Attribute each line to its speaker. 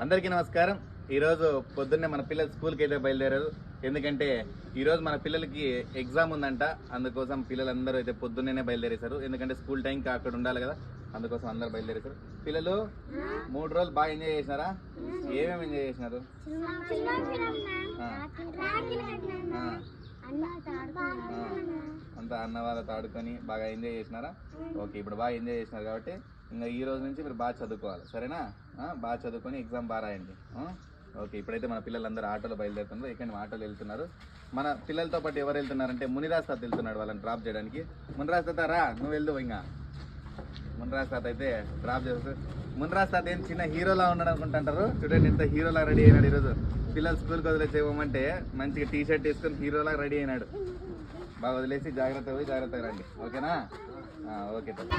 Speaker 1: అందరికీ నమస్కారం. ఈరోజు పొద్దున్నే మన పిల్లలు స్కూల్కి అయితే బయలుదేరారు. ఎందుకంటే ఈరోజు మన పిల్లలకి ఎగ్జామ్ ఉందంట. అందుకోసం పిల్లలందరూ అయితే పొద్దున్నే బయలుదేరేశారు. ఎందుకంటే స్కూల్ టైంకి అక్కడ ఉండాలి కదా, అందుకోసం అందరూ బయలుదేరేశారు. పిల్లలు 3 రోజులు బాగా ఎంజాయ్ చేసినారా? ఏమేమి ఎంజాయ్ చేసినారు? అంతా అన్న వాళ్ళతో ఆడుకొని బాగా ఎంజాయ్ చేసినారా? ఓకే, ఇప్పుడు బాగా ఎంజాయ్ చేసినారు కాబట్టి ఇంకా ఈ రోజు నుంచి మీరు బాగా చదువుకోవాలి, సరేనా? బాగా చదువుకొని ఎగ్జామ్ బాగా రాయండి. ఓకే, ఇప్పుడైతే మన పిల్లలందరూ ఆటోలో బయలుదేరుతున్నారు. ఇక్కడ ఆటోలో వెళ్తున్నారు. మన పిల్లలతో పాటు ఎవరు వెళ్తున్నారంటే మునిరాజ్ తాత వెళ్తున్నాడు వాళ్ళని డ్రాప్ చేయడానికి. మునిరాజ్ తాత రా, నువ్వు వెళ్దు. ఇంకా మునిరాజ్ తాత అయితే డ్రాప్ చేస్తారు. మునిరాజ్ తాత ఏం చిన్న హీరోలా ఉన్నాడు అనుకుంటుంటారు. చూడండి ఎంత హీరోలా రెడీ అయినాడు ఈరోజు. పిల్లలు స్కూల్కి వదిలేసేయమంటే మంచిగా టీ షర్ట్ వేసుకొని హీరోలా రెడీ అయినాడు. బాగా వదిలేసి జాగ్రత్తగా పోయి జాగ్రత్తగా రండి, ఓకేనా? ఓకే తాత.